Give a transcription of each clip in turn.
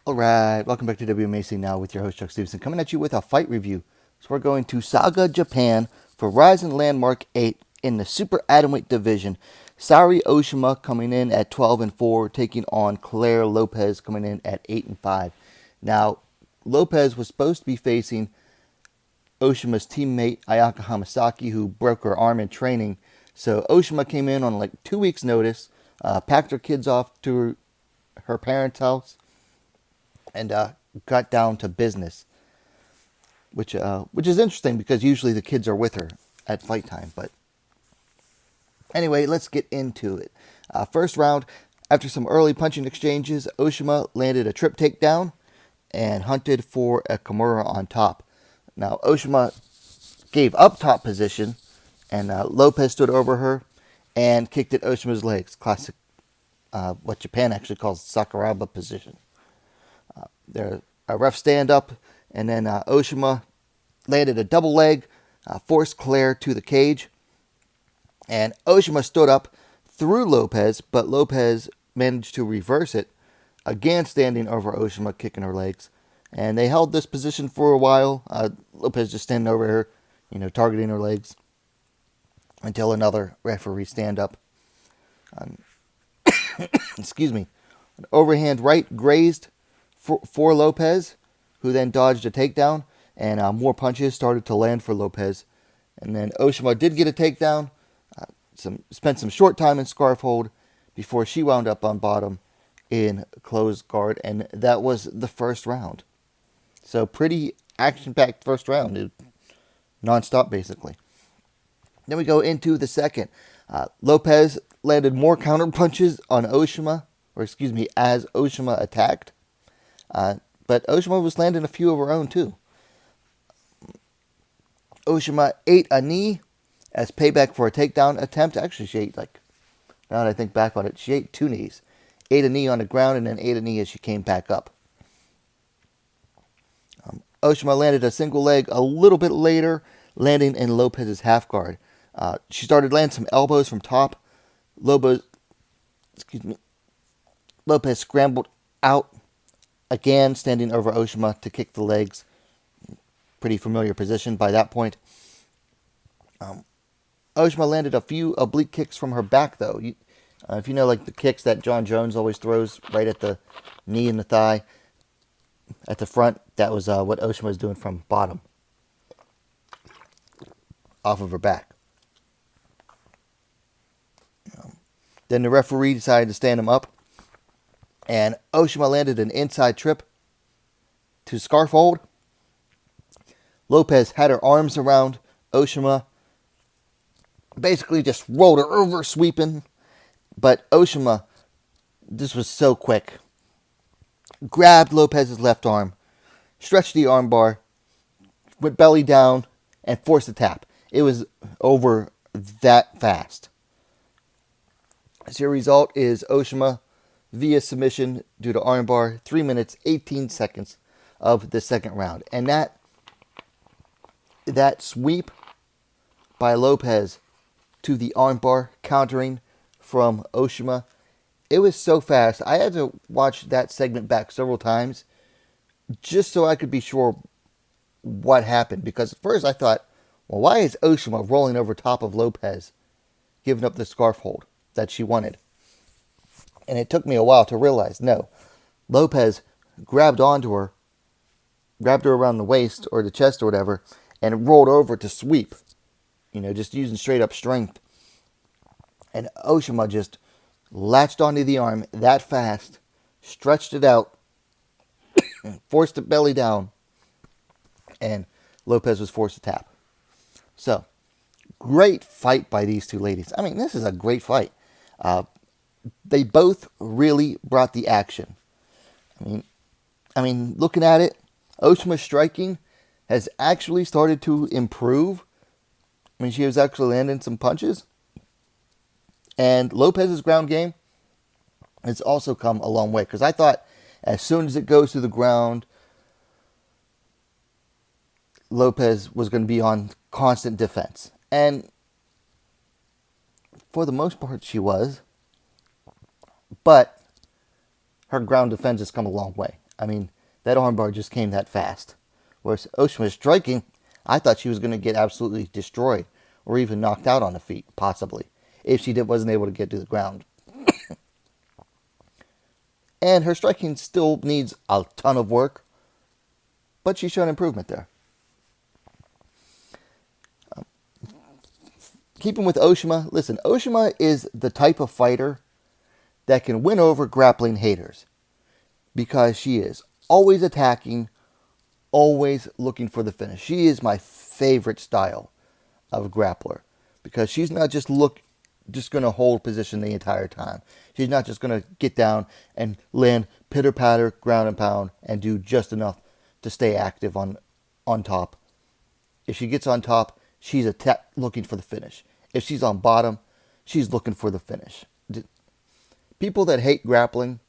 Alright, welcome back to WMMA Now with your host Chuck Stevenson, coming at you with a fight review. So we're going to Saga, Japan for RIZIN Landmark 8 in the Super Atomweight division. Saori Oshima coming in at 12-4, taking on Claire Lopez coming in at 8-5. Now, Lopez was supposed to be facing Oshima's teammate Ayaka Hamasaki, who broke her arm in training. So Oshima came in on like 2 weeks' notice, packed her kids off to her parents' house, and got down to business, which is interesting because usually the kids are with her at fight time. But anyway, let's get into it. First round, after some early punching exchanges, Oshima landed a trip takedown and hunted for a Kimura on top. Now Oshima gave up top position, and Lopez stood over her and kicked at Oshima's legs. Classic, what Japan actually calls Sakuraba position. There, a rough stand up, and then Oshima landed a double leg, forced Claire to the cage, and Oshima stood up through Lopez, but Lopez managed to reverse it, again standing over Oshima, kicking her legs, and they held this position for a while. Lopez just standing over her, targeting her legs, until another referee stand up. Excuse me. An overhand right grazed for Lopez, who then dodged a takedown, and more punches started to land for Lopez. And then Oshima did get a takedown, spent some short time in scarf hold before she wound up on bottom in closed guard, and that was the first round. So pretty action-packed first round, non-stop basically. Then we go into the second. Lopez landed more counter punches on Oshima, as Oshima attacked. But Oshima was landing a few of her own too. Oshima ate a knee as payback for a takedown attempt. Actually, she ate, now that I think back on it, she ate 2 knees. Ate a knee on the ground and then ate a knee as she came back up. Oshima landed a single leg a little bit later, landing in Lopez's half guard. She started landing some elbows from top. Lopez scrambled out, again standing over Oshima to kick the legs. Pretty familiar position by that point. Oshima landed a few oblique kicks from her back, though. If you know, the kicks that John Jones always throws right at the knee and the thigh, at the front, that was what Oshima was doing from bottom, off of her back. Then the referee decided to stand him up, and Oshima landed an inside trip to scarf hold. Lopez had her arms around Oshima, basically just rolled her over, sweeping. But Oshima, this was so quick, grabbed Lopez's left arm, stretched the armbar, went belly down, and forced the tap. It was over that fast. So your result is Oshima via submission due to armbar, 3 minutes, 18 seconds of the second round. And that sweep by Lopez to the armbar, countering from Oshima, it was so fast. I had to watch that segment back several times just so I could be sure what happened. Because at first I thought, well, why is Oshima rolling over top of Lopez, giving up the scarf hold that she wanted? And it took me a while to realize, no, Lopez grabbed onto her, grabbed her around the waist or the chest or whatever, and rolled over to sweep, just using straight up strength. And Oshima just latched onto the arm that fast, stretched it out, forced it belly down, and Lopez was forced to tap. So, great fight by these two ladies. I mean, this is a great fight. They both really brought the action. I mean, looking at it, Oshima's striking has actually started to improve. I mean, she was actually landing some punches. And Lopez's ground game has also come a long way. Because I thought as soon as it goes to the ground, Lopez was going to be on constant defense. And for the most part, she was. But her ground defense has come a long way. I mean, that armbar just came that fast. Whereas Oshima's striking, I thought she was going to get absolutely destroyed or even knocked out on the feet, possibly, if she wasn't able to get to the ground. And her striking still needs a ton of work, but she's shown improvement there. Keeping with Oshima, listen, Oshima is the type of fighter that can win over grappling haters because she is always attacking, always looking for the finish. She is my favorite style of grappler because she's not just going to hold position the entire time. She's not just going to get down and land pitter-patter, ground and pound, and do just enough to stay active on top. If she gets on top, she's looking for the finish. If she's on bottom, she's looking for the finish. People that hate grappling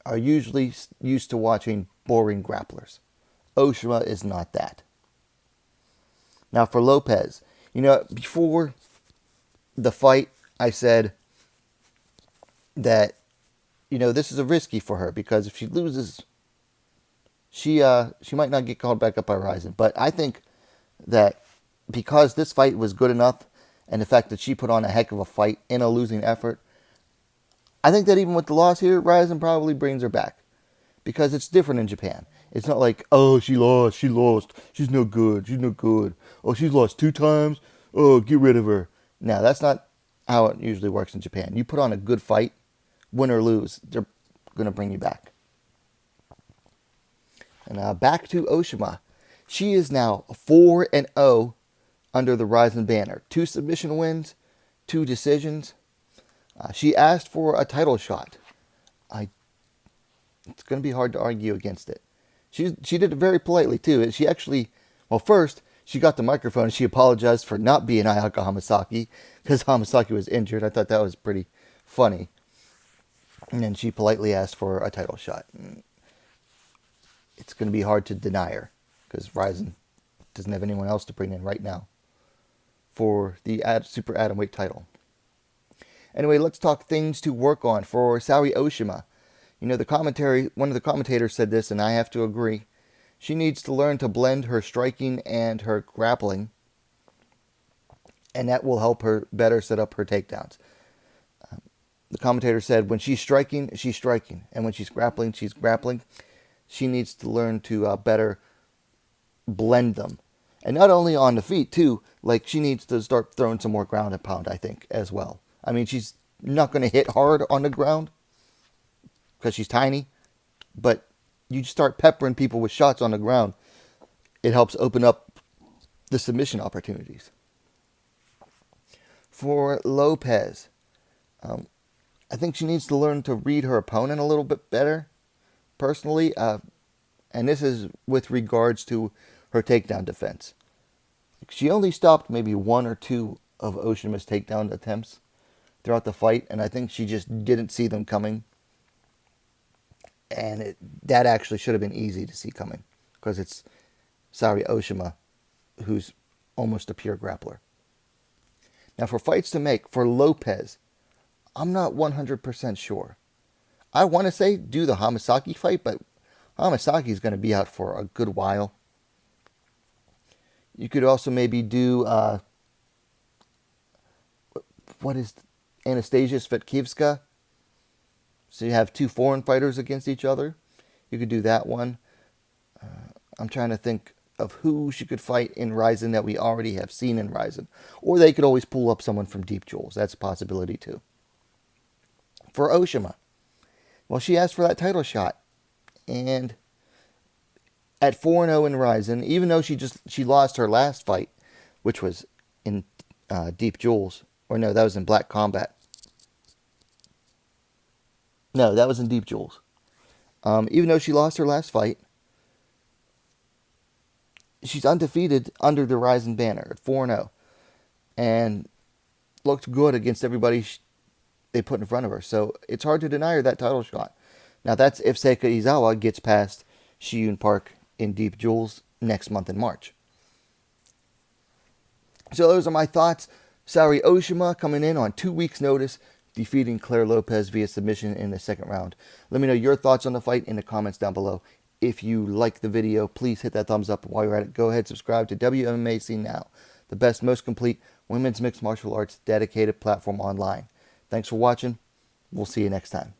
are usually used to watching boring grapplers. Oshima is not that. Now for Lopez, before the fight, I said that, this is a risky for her because if she loses, she might not get called back up by RIZIN. But I think that because this fight was good enough and the fact that she put on a heck of a fight in a losing effort, I think that even with the loss here, RIZIN probably brings her back because it's different in Japan. It's not like, oh, she lost, she's no good. Oh, she's lost 2 times, oh, get rid of her. No, that's not how it usually works in Japan. You put on a good fight, win or lose, they're going to bring you back. And back to Oshima. She is now 4-0 under the RIZIN banner. 2 submission wins, 2 decisions. She asked for a title shot. It's going to be hard to argue against it. She did it very politely, too. She actually, first, she got the microphone and she apologized for not being Ayaka Hamasaki because Hamasaki was injured. I thought that was pretty funny. And then she politely asked for a title shot. It's going to be hard to deny her because RIZIN doesn't have anyone else to bring in right now for the super atomweight title. Anyway, let's talk things to work on for Saori Oshima. One of the commentators said this, and I have to agree. She needs to learn to blend her striking and her grappling, and that will help her better set up her takedowns. The commentator said when she's striking, and when she's grappling, she's grappling. She needs to learn to better blend them. And not only on the feet, too. Like, she needs to start throwing some more ground and pound, I think, as well. I mean, she's not going to hit hard on the ground because she's tiny. But you start peppering people with shots on the ground, it helps open up the submission opportunities. For Lopez, I think she needs to learn to read her opponent a little bit better, personally. And this is with regards to her takedown defense. She only stopped maybe 1 or 2 of Oshima's takedown attempts throughout the fight, and I think she just didn't see them coming. And that actually should have been easy to see coming because it's Saori Oshima, who's almost a pure grappler. Now for fights to make, for Lopez, I'm not 100% sure. I want to say do the Hamasaki fight, but Hamasaki is going to be out for a good while. You could also maybe do, what is Anastasia Svetkivska? So you have 2 foreign fighters against each other. You could do that one. I'm trying to think of who she could fight in RIZIN that we already have seen in RIZIN. Or they could always pull up someone from Deep Jewels. That's a possibility too. For Oshima, well, she asked for that title shot. And at 4-0 in RIZIN, even though she lost her last fight, which was in Deep Jewels. Or no, that was in Black Combat. No, that was in Deep Jewels. Even though she lost her last fight, she's undefeated under the RIZIN banner at 4-0. And looked good against everybody they put in front of her. So it's hard to deny her that title shot. Now that's if Seika Izawa gets past Shiyun Park in Deep Jewels next month in March. So those are my thoughts. Saori Oshima coming in on 2 weeks' notice defeating Claire Lopez via submission in the second round. Let me know your thoughts on the fight in the comments down below. If you like the video, please hit that thumbs up. While you're at it, go ahead and subscribe to WMMA Scene Now, the best, most complete women's mixed martial arts dedicated platform online. Thanks for watching. We'll see you next time.